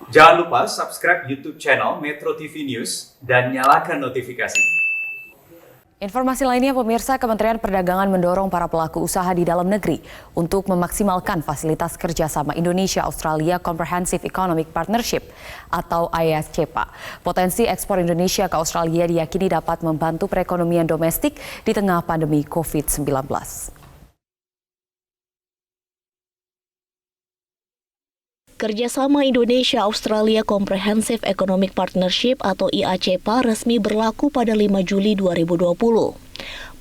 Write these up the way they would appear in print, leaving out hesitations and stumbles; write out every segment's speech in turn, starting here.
Jangan lupa subscribe YouTube channel Metro TV News dan nyalakan notifikasi. Informasi lainnya, pemirsa, Kementerian Perdagangan mendorong para pelaku usaha di dalam negeri untuk memaksimalkan fasilitas kerjasama Indonesia-Australia Comprehensive Economic Partnership atau IACPA. Potensi ekspor Indonesia ke Australia diyakini dapat membantu perekonomian domestik di tengah pandemi COVID-19. Kerjasama Indonesia-Australia Comprehensive Economic Partnership atau IACPA resmi berlaku pada 5 Juli 2020.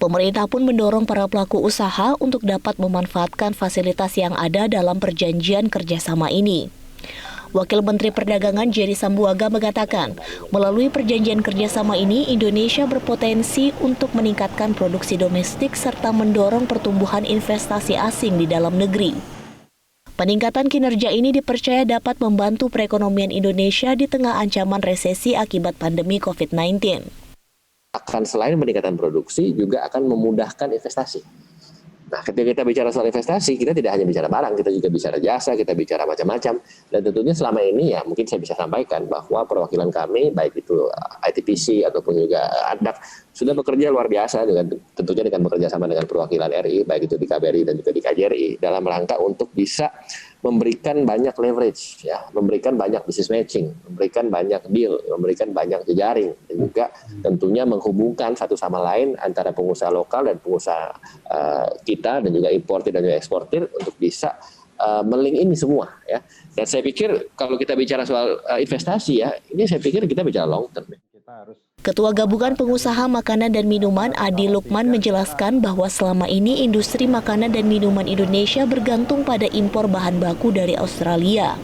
Pemerintah pun mendorong para pelaku usaha untuk dapat memanfaatkan fasilitas yang ada dalam perjanjian kerjasama ini. Wakil Menteri Perdagangan Jerry Sambuaga mengatakan, melalui perjanjian kerjasama ini, Indonesia berpotensi untuk meningkatkan produksi domestik serta mendorong pertumbuhan investasi asing di dalam negeri. Peningkatan kinerja ini dipercaya dapat membantu perekonomian Indonesia di tengah ancaman resesi akibat pandemi COVID-19. Akan selain peningkatan produksi, juga akan memudahkan investasi. Nah, ketika kita bicara soal investasi, kita tidak hanya bicara barang, kita juga bicara jasa, kita bicara macam-macam. Dan tentunya selama ini ya mungkin saya bisa sampaikan bahwa perwakilan kami, baik itu ITPC ataupun juga ADAK, sudah bekerja luar biasa tentunya dengan bekerja sama dengan perwakilan RI, baik itu di KBRI dan juga di KJRI, dalam rangka untuk bisa memberikan banyak leverage, ya, memberikan banyak business matching, memberikan banyak deal, memberikan banyak jejaring, dan juga tentunya menghubungkan satu sama lain antara pengusaha lokal dan pengusaha kita dan juga importir dan juga eksportir untuk bisa melink ini semua, ya. Dan saya pikir kalau kita bicara soal investasi, ya, ini saya pikir kita bicara long term. Ketua Gabungan Pengusaha Makanan dan Minuman Adi Lukman menjelaskan bahwa selama ini industri makanan dan minuman Indonesia bergantung pada impor bahan baku dari Australia.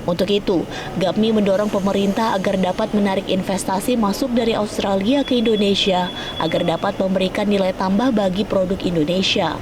Untuk itu, GAPMI mendorong pemerintah agar dapat menarik investasi masuk dari Australia ke Indonesia agar dapat memberikan nilai tambah bagi produk Indonesia.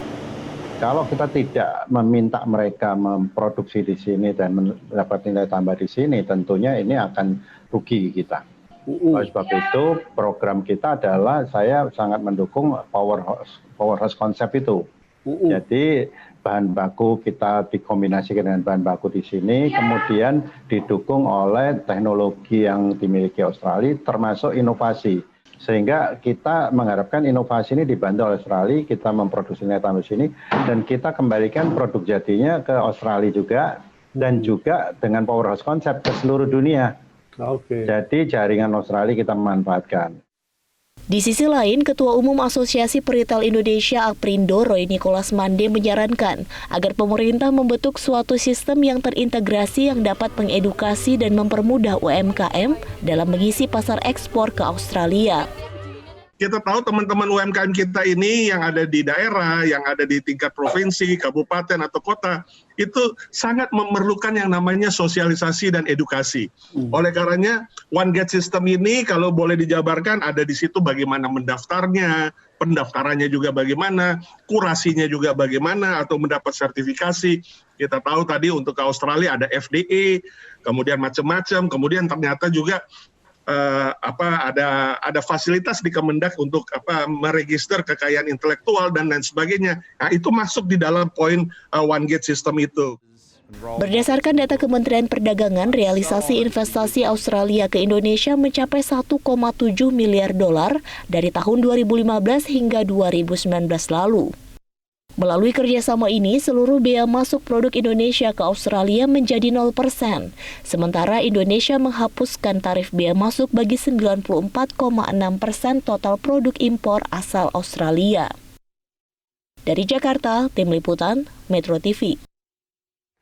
Kalau kita tidak meminta mereka memproduksi di sini dan mendapat nilai tambah di sini, tentunya ini akan rugi kita. Oleh sebab itu, program kita adalah saya sangat mendukung powerhouse konsep itu. Jadi bahan baku kita dikombinasikan dengan bahan baku di sini, kemudian didukung oleh teknologi yang dimiliki Australia, termasuk inovasi. Sehingga kita mengharapkan inovasi ini dibantu oleh Australia, kita memproduksi nilai tambah di sini, dan kita kembalikan produk jadinya ke Australia juga, dan juga dengan powerhouse konsep ke seluruh dunia. Jadi jaringan Australia kita memanfaatkan. Di sisi lain, Ketua Umum Asosiasi Peritel Indonesia Aprindo Roy Nicholas Mande menyarankan agar pemerintah membentuk suatu sistem yang terintegrasi yang dapat mengedukasi dan mempermudah UMKM dalam mengisi pasar ekspor ke Australia. Kita tahu teman-teman UMKM kita ini yang ada di daerah, yang ada di tingkat provinsi, kabupaten, atau kota, itu sangat memerlukan yang namanya sosialisasi dan edukasi. Oleh karenanya, One Gate System ini kalau boleh dijabarkan ada di situ bagaimana mendaftarnya, pendaftarannya juga bagaimana, kurasinya juga bagaimana, atau mendapat sertifikasi. Kita tahu tadi untuk ke Australia ada FDA, kemudian macam-macam, kemudian ternyata juga ada fasilitas di Kemendak untuk meregister kekayaan intelektual dan lain sebagainya. Nah, itu masuk di dalam poin One Gate System itu. Berdasarkan data Kementerian Perdagangan, realisasi investasi Australia ke Indonesia mencapai 1,7 miliar dolar dari tahun 2015 hingga 2019 lalu. Melalui kerjasama ini, seluruh bea masuk produk Indonesia ke Australia menjadi 0%. Sementara Indonesia menghapuskan tarif bea masuk bagi 94,6% total produk impor asal Australia. Dari Jakarta, Tim Liputan, Metro TV.